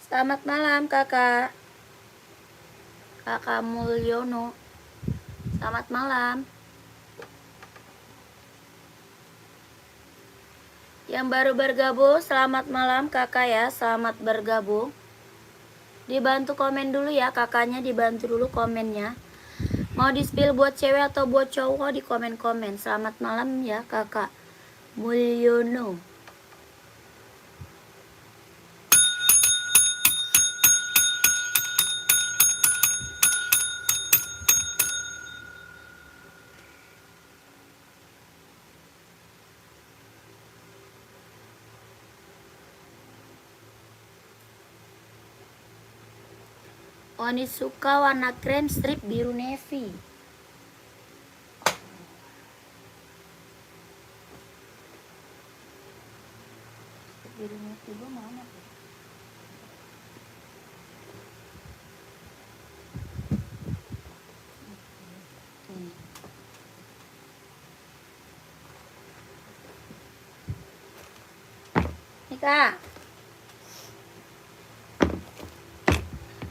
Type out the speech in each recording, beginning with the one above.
Selamat malam kakak Mulyono. Selamat malam. Yang baru bergabung, selamat malam kakak ya. Selamat bergabung. Dibantu komen dulu ya kakaknya, dibantu dulu komennya. Mau di-spill buat cewek atau buat cowok di komen-komen. Selamat malam ya kakak Mulyono. Oni suka warna krem strip biru navy. Biru navy gue mana tuh? Nih kak.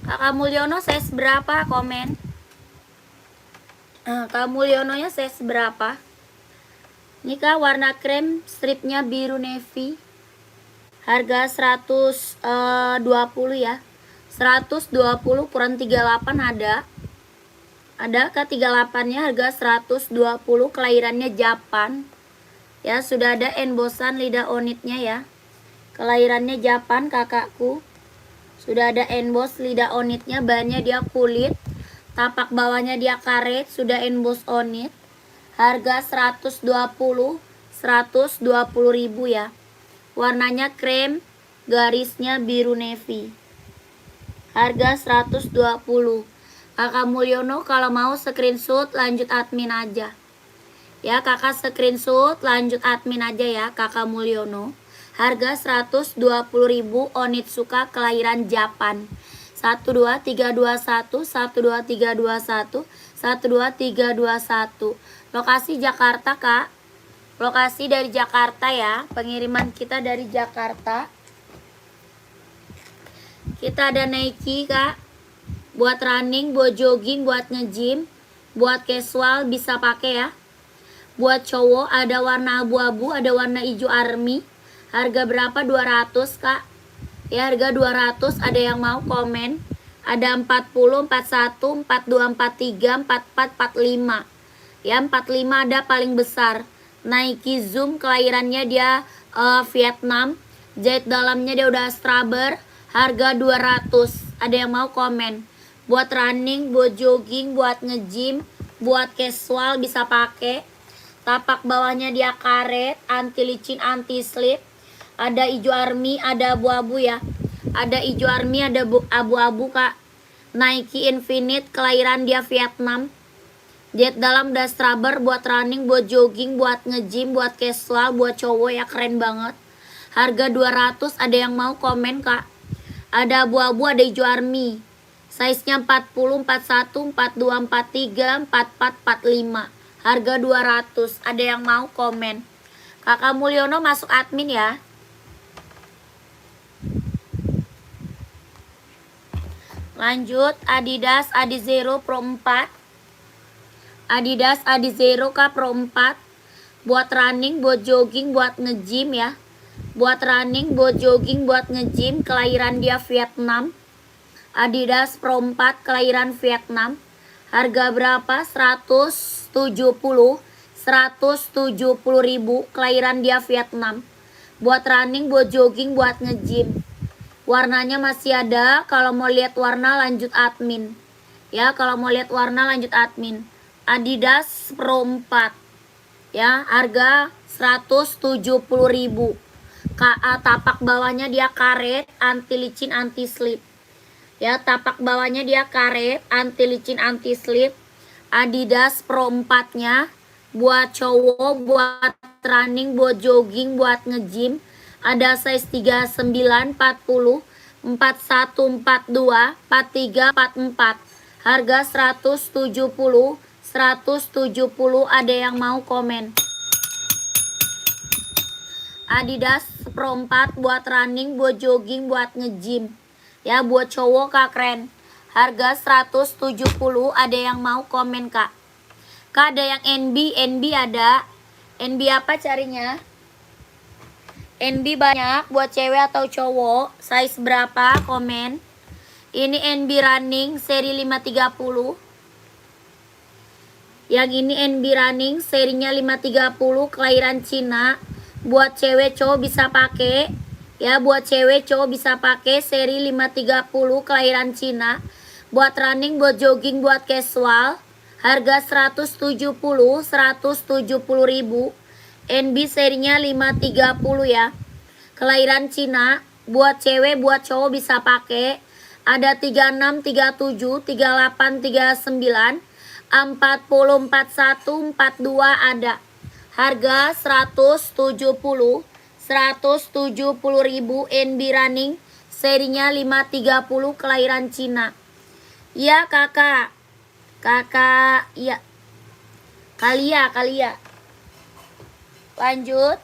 Kakak Mulyono size berapa? Komen. Kak Mulyononya size berapa? Ini kak warna krem stripnya biru navy. Harga 120 ya. 120 kurang 38 ada. Ada kak 38-nya harga 120, kelahirannya Japan. Ya, sudah ada embosan lidah onitnya ya. Kelahirannya Japan kakakku. Sudah ada emboss lidah onitnya, bahannya dia kulit, tapak bawahnya dia karet, sudah emboss onit. Harga 120 ribu ya. Warnanya krem, garisnya biru navy. Harga 120. Kakak Mulyono kalau mau screenshot lanjut admin aja. Ya kakak screenshot lanjut admin aja ya kakak Mulyono. Harga 120.000 Onitsuka kelahiran Japan. 12321 12321 12321. Lokasi Jakarta kak. Lokasi dari Jakarta ya. Pengiriman kita dari Jakarta. Kita ada Nike kak. Buat running, buat jogging, buat nge-gym, buat casual bisa pakai ya. Buat cowok ada warna abu-abu, ada warna hijau army. Harga berapa? 200 kak. Ya harga 200. Ada yang mau komen. Ada 40, 41, 42, 43, 44, 45. Ya 45 ada paling besar. Nike Zoom kelahirannya dia Vietnam. Jahit dalamnya dia udah straber. Harga 200. Ada yang mau komen. Buat running, buat jogging, buat nge-gym, buat casual bisa pakai. Tapak bawahnya dia karet, anti licin, anti slip. Ada hijau army, ada abu-abu ya. Ada hijau army, ada abu-abu kak. Nike Infinite kelahiran dia Vietnam. Jet dalam udah straber buat running, buat jogging, buat nge-gym, buat casual, buat cowok ya, keren banget. Harga 200. Ada yang mau komen kak. Ada abu-abu, ada hijau army. Size-nya 40, 41, 42, 43, 44, 45. Harga 200. Ada yang mau komen. Kakak Mulyono masuk admin ya. Lanjut Adidas Adizero Pro 4. Adidas Adizero Kak Pro 4. Buat running, buat jogging, buat nge-gym ya. Buat running, buat jogging, buat nge-gym. Kelahiran dia Vietnam. Adidas Pro 4 kelahiran Vietnam. Harga berapa? 170. 170.000 kelahiran dia Vietnam. Buat running, buat jogging, buat nge-gym. Warnanya masih ada. Kalau mau lihat warna lanjut admin. Ya, kalau mau lihat warna lanjut admin. Adidas Pro 4. Ya, harga 170.000. KA tapak bawahnya dia karet, anti licin, anti slip. Ya, tapak bawahnya dia karet, anti licin, anti slip. Adidas Pro 4-nya buat cowok, buat running, buat jogging, buat nge-gym. Ada size 39, 40, 41, 42, 43, 44. Harga 170, 170. Ada yang mau komen? Adidas Pro 4 buat running, buat jogging, buat nge-gym. Ya, buat cowok Kak, keren. Harga 170. Ada yang mau komen Kak? Kak, ada yang NB ada. NB apa carinya? NB banyak buat cewek atau cowok. Size berapa? Komen. Ini NB running seri 530. Yang ini NB running serinya 530, kelahiran Cina. Buat cewek cowok bisa pakai. Ya, buat cewek cowok bisa pakai seri 530, kelahiran Cina. Buat running, buat jogging, buat casual. Harga 170, 170 ribu. NB serinya 530 ya. Kelahiran Cina. Buat cewek, buat cowok bisa pakai. Ada 36, 37, 38, 39, 40, 41, 42 ada. Harga 170, 170 ribu. NB running serinya 530, kelahiran Cina. Ya kakak, ya Kalia. Lanjut,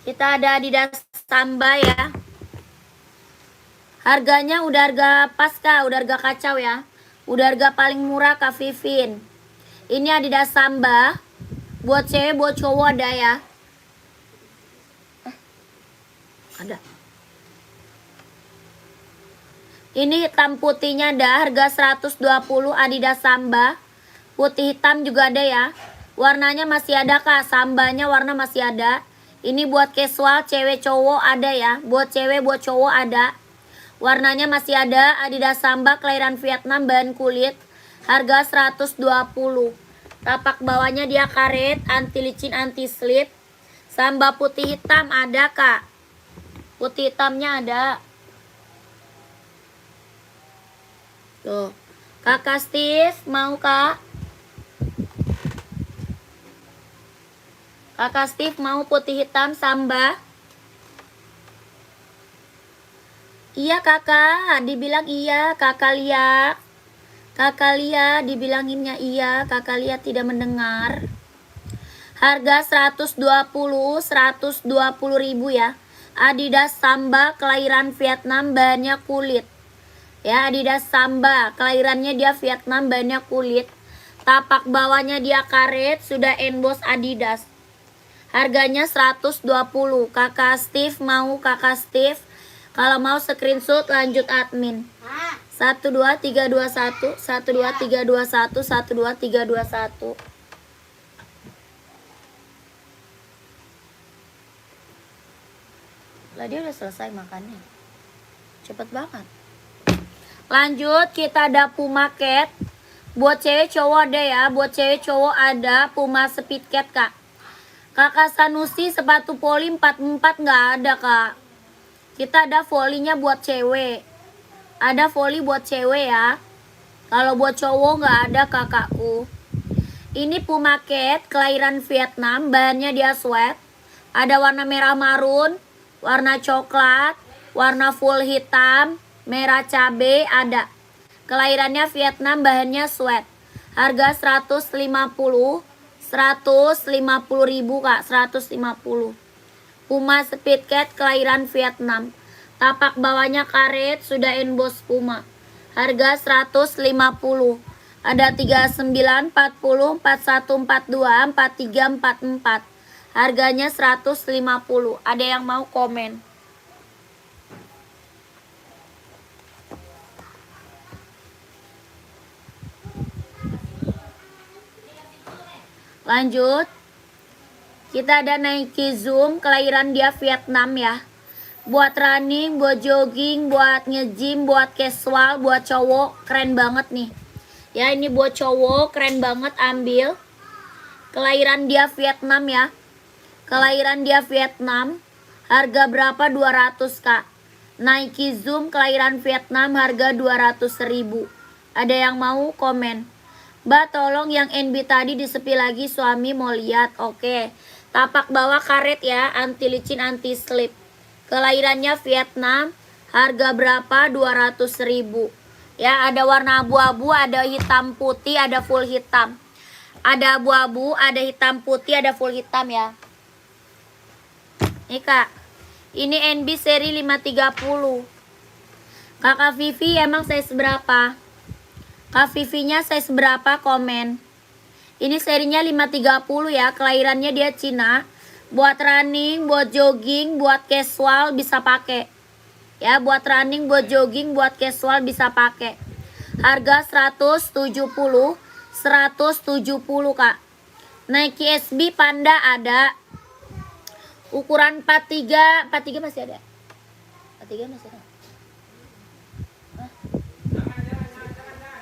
kita ada Adidas Samba ya. Harganya udah harga pas Kak, udah harga kacau ya. Udah harga paling murah Kak Vivin. Ini Adidas Samba. Buat cewek, buat cowok ada ya. Ada. Ini hitam putihnya ada, harga 120 Adidas Samba. Putih hitam juga ada ya. Warnanya masih ada Kak, Sambanya warna masih ada. Ini buat casual, cewek cowok ada ya. Buat cewek, buat cowok ada. Warnanya masih ada. Adidas Samba kelahiran Vietnam, bahan kulit. Harga 120. Tapak bawahnya dia karet, anti licin, anti slip. Samba putih hitam ada Kak. Putih hitamnya ada. Tuh. Kakak Steve mau Kak? Kakak Steve mau putih hitam Samba? Iya kakak, dibilang iya. Kakak lihat. Kakak Lia dibilanginnya iya, Kakak Lia tidak mendengar. Harga 120 ribu ya. Adidas Samba kelahiran Vietnam, bahannya kulit. Ya, Adidas Samba kelahirannya dia Vietnam, bahannya kulit. Tapak bawahnya dia karet, sudah emboss Adidas. Harganya 120. Kakak Steve mau, Kakak Steve. Kalau mau screenshot lanjut admin. 1 2 3 2 1 1 2 3 2 1 1 2 3 2 1. Lah dia udah selesai makannya. Cepet banget. Lanjut, kita ada Puma Cat. Buat cewek cowok ada ya. Buat cewek cowok ada Puma Speed Cat Kak. Kakak Sanusi sepatu poli 44 nggak ada Kak. Kita ada volinya buat cewek. Ada volley buat cewek ya. Kalau buat cowok nggak ada kakakku. Ini Puma Cat kelahiran Vietnam, bahannya dia sweat. Ada warna merah marun, warna coklat, warna full hitam, merah cabe ada. Kelahirannya Vietnam, bahannya sweat. Harga 150 ribu Kak, 150. Puma Speed Cat kelahiran Vietnam. Tapak bawahnya karet, sudah emboss Puma. Harga 150. Ada 39, 40, 41, 42, 43, 44. Harganya 150. Ada yang mau komen? Lanjut. Kita ada Nike Zoom, kelahiran dia Vietnam ya. Buat running, buat jogging, buat nge-gym, buat casual, buat cowok, keren banget nih. Ya, ini buat cowok, keren banget, ambil. Kelahiran dia Vietnam ya. Kelahiran dia Vietnam. Harga berapa? 200 Kak. Nike Zoom kelahiran Vietnam harga 200.000. Ada yang mau komen? Mbak tolong yang NB tadi disepi lagi, suami mau lihat. Oke. Tapak bawah karet ya, anti licin anti slip. Kelahirannya Vietnam, harga berapa? 200.000. Ya, ada warna abu-abu, ada hitam putih, ada full hitam. Ada abu-abu, ada hitam putih, ada full hitam ya. Nih Kak, ini NB seri 530. Kakak Vivi emang size berapa? Kak Vivinya size berapa? Komen. Ini serinya 530 ya, kelahirannya dia Cina. Buat running, buat jogging, buat casual bisa pakai. Ya, buat running, buat jogging, buat casual bisa pakai. Harga 170 Kak. Nike SB Panda ada. Ukuran 43 masih ada. 43 masih ada. Hah?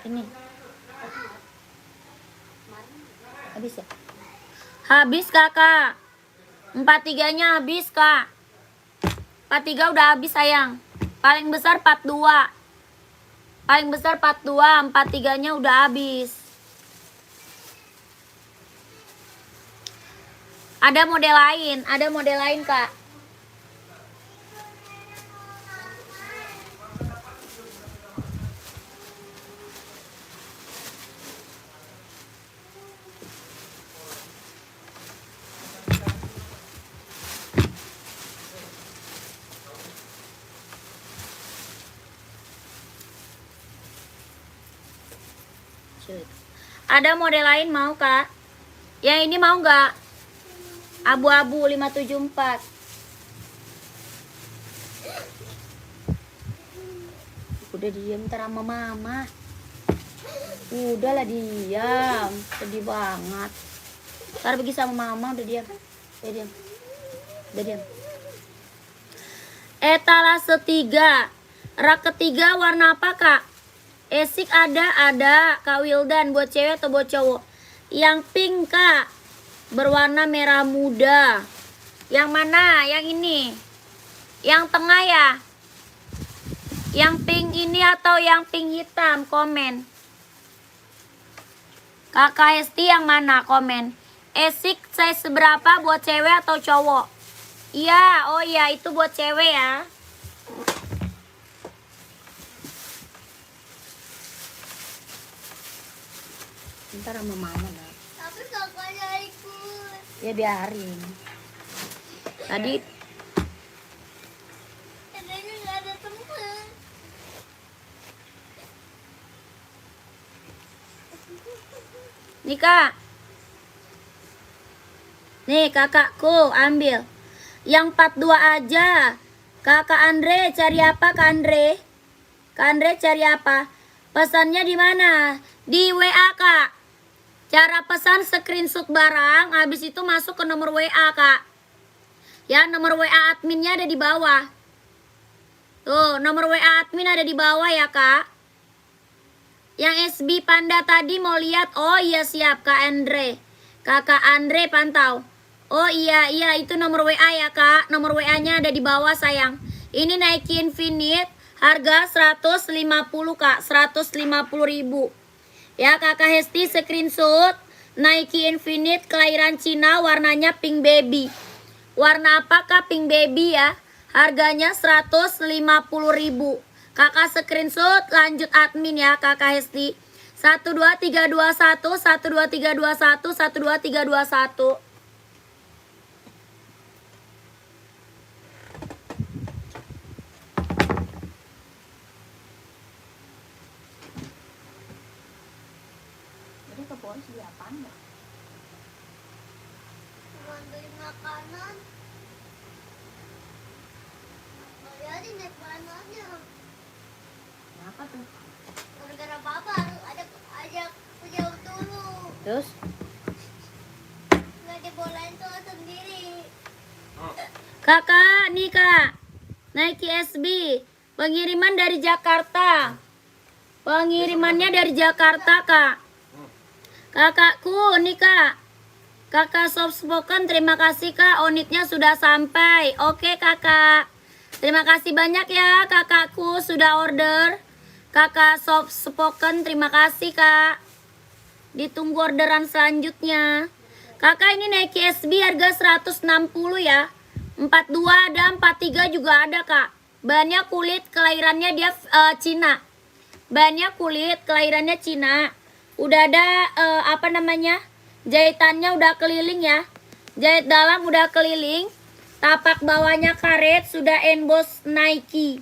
Ini. Habis ya? Habis Kakak. 43-nya habis Kak. 43 udah habis sayang. Paling besar 42. Paling besar 42, 43-nya udah habis. Ada model lain Kak. Ada model lain mau Kak? Yang ini mau nggak? Abu-abu 574. Udah diam ntar sama mama. Udahlah diam. Sedih banget. Ntar pergi sama mama, udah diam. Udah diam. Udah diam. Etalase 3. Rak ketiga warna apa Kak? Esik ada Kak Wildan, buat cewek atau buat cowok? Yang pink Kak, berwarna merah muda. Yang mana? Yang ini? Yang tengah ya? Yang pink ini atau yang pink hitam? Komen. Kakak Hesti yang mana? Komen. Esik size berapa buat cewek atau cowok? Iya, oh iya itu buat cewek ya. Ntar sama mama lah. Tapi kakaknya ikut. Ya biarin. Tadi Adanya nggak ada teman. nih Kak. Nih kakakku ambil. Yang 42 aja. Kakak Andre cari apa Kak Andre? Kak Andre cari apa? Pesannya di mana? Di WA Kak. Cara pesan screenshot barang, habis itu masuk ke nomor WA Kak. Ya, nomor WA adminnya ada di bawah. Tuh, nomor WA admin ada di bawah ya Kak. Yang SB Panda tadi mau lihat? Oh iya siap Kak Andre. Kakak Andre pantau. Oh iya itu nomor WA ya Kak. Nomor WA-nya ada di bawah sayang. Ini Nike Infinite harga 150 Kak, 150.000. Ya Kakak Hesti screenshot Nike Infinite kelahiran Cina, warnanya pink baby. Warna apa Kak? Pink baby ya. Harganya 150.000. Kakak screenshot lanjut admin ya Kakak Hesti. 12321 12321 12321. Beli apaan ya? Beli makanan. Jadi naik panasnya. Kenapa tuh? Gara-gara papa harus ajak jauh dulu. Terus? Nggak dibolehin tuh sendiri. Kakak, nih Kak. Nike SB. Pengiriman dari Jakarta. Pengirimannya dari Jakarta Kak. Kakakku nih Kak. Kakak soft spoken, terima kasih Kak. Unitnya sudah sampai. Oke Kakak. Terima kasih banyak ya kakakku sudah order. Kakak Soft Spoken, terima kasih kak. Ditunggu orderan selanjutnya. Kakak ini Nike SB harga 160 ya. 42 ada, 43 juga ada kak. Bahannya kulit, kelahirannya dia Cina. Bahannya kulit, kelahirannya Cina. Udah ada apa namanya? Jahitannya udah keliling ya. Jahit dalam udah keliling. Tapak bawahnya karet, sudah emboss Nike.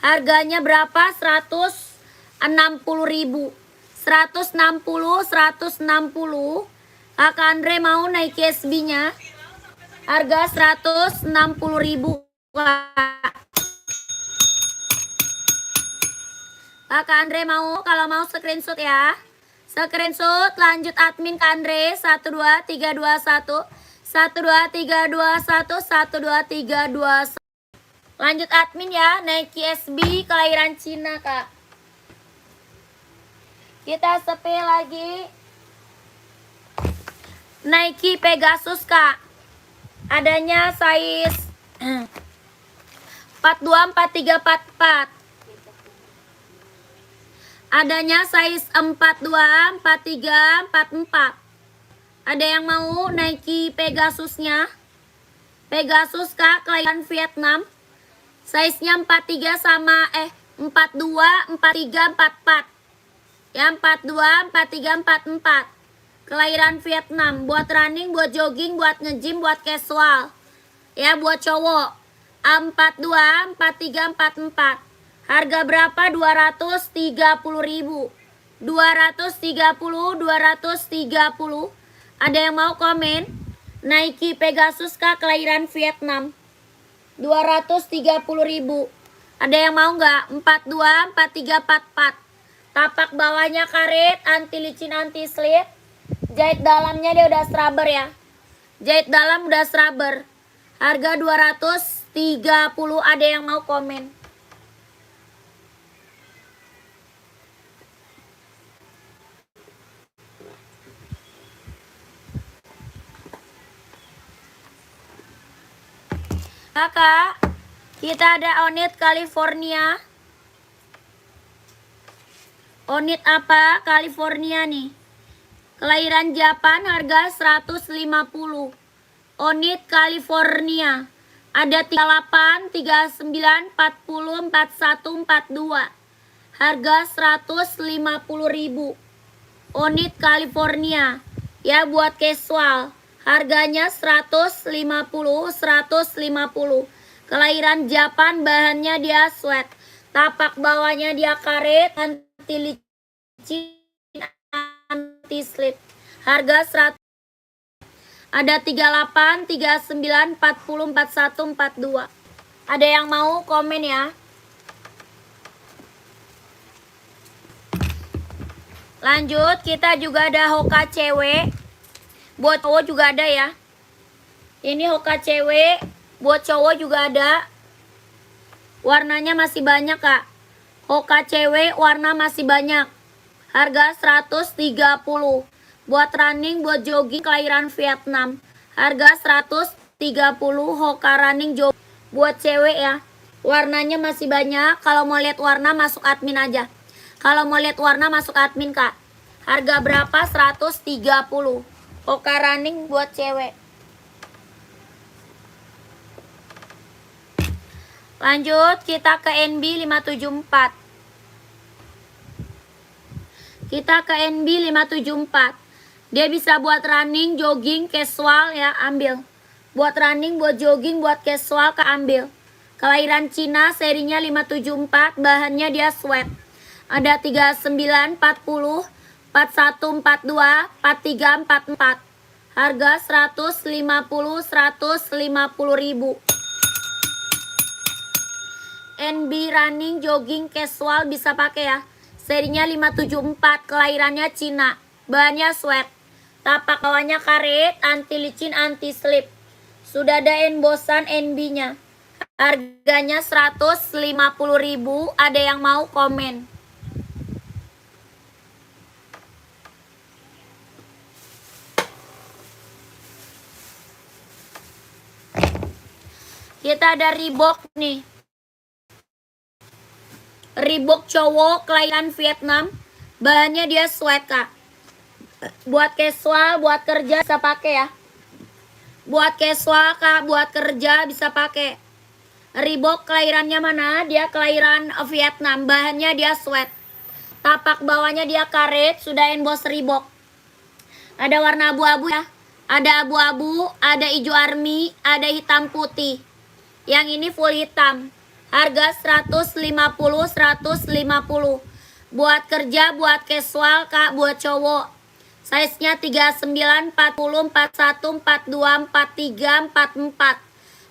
Harganya berapa? 160.000. 160. Kakak Andre mau Nike SB-nya. Harga 160.000 Kak. Kakak Andre mau, kalau mau screenshot ya. Screenshot, lanjut admin Kak Andre 12321 12321 12321. Lanjut admin ya, Nike SB kelahiran Cina kak. Kita sepe lagi Nike Pegasus kak. Adanya size 42, 43, 44. Adanya size 42, 43, 44. Ada yang mau Nike Pegasusnya? Pegasus kak, kelahiran Vietnam. Size-nya 43 sama 42, 43, 44. Ya 42, 43, 44. Kelahiran Vietnam. Buat running, buat jogging, buat nge-gym, buat casual. Ya buat cowok. 42, 43, 44. Harga berapa? 230.000. 230, 230. Ada yang mau komen? Nike Pegasus kak, kelahiran Vietnam. 230.000. Ada yang mau nggak? 42, 43, 44. Tapak bawahnya karet, anti licin, anti slip. Jahit dalamnya dia udah scrubber ya. Jahit dalam udah scrubber. Harga 230. Ada yang mau komen? Kakak, kita ada Onit California. Onit apa? California nih. Kelahiran Japan, harga 150. Onit California. Ada 38, 39, 40, 41, 42. Harga 150.000. Onit California. Ya buat casual. Harganya 150, 150. Kelahiran Japan, bahannya dia sweat. Tapak bawahnya dia karet, anti licin, anti slip. Harga 100. Ada 38, 39, 40, 41, 42. Ada yang mau komen ya? Lanjut, kita juga ada Hoka cewek. Buat cowok juga ada ya. Ini Hoka cewek. Buat cowok juga ada. Warnanya masih banyak kak. Hoka cewek warna masih banyak. Harga 130. Buat running, buat jogging, kelahiran Vietnam. Harga 130. Hoka running jogging. Buat cewek ya. Warnanya masih banyak. Kalau mau lihat warna masuk admin aja. Kalau mau lihat warna masuk admin kak. Harga berapa? 130. Hoka running buat cewek. Lanjut, kita ke NB 574. Kita ke NB 574. Dia bisa buat running, jogging, casual ya, ambil. Buat running, buat jogging, buat casual, keambil. Kelahiran Cina, serinya 574, bahannya dia sweat. Ada 39, 40, 41, 42, 43, 44. Harga 150, 150.000. NB running, jogging, casual bisa pakai ya. Serinya 574, kelahirannya Cina. Bahannya sweat. Tapak bawahnya karet, anti licin, anti slip. Sudah ada embossan NB-nya. Harganya 150.000. Ada yang mau komen? Kita ada Reebok nih. Reebok cowok kelahiran Vietnam. Bahannya dia sweat kak. Buat casual, buat kerja bisa pakai ya. Buat casual kak, buat kerja bisa pakai. Reebok kelahirannya mana? Dia kelahiran Vietnam. Bahannya dia sweat. Tapak bawahnya dia karet, sudah emboss Reebok. Ada warna abu-abu ya. Ada abu-abu, ada hijau army, ada hitam putih. Yang ini full hitam. Harga 150. Buat kerja, buat casual kak, buat cowok. Size-nya 39, 40, 41, 42, 43, 44.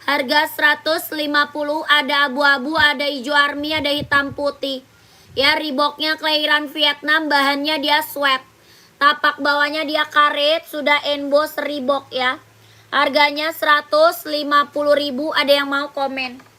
Harga 150, ada abu-abu, ada hijau army, ada hitam putih. Ya, Reeboknya kelahiran Vietnam, bahannya dia sweat. Tapak bawahnya dia karet, sudah emboss Reebok ya. Harganya 150.000, ada yang mau komen?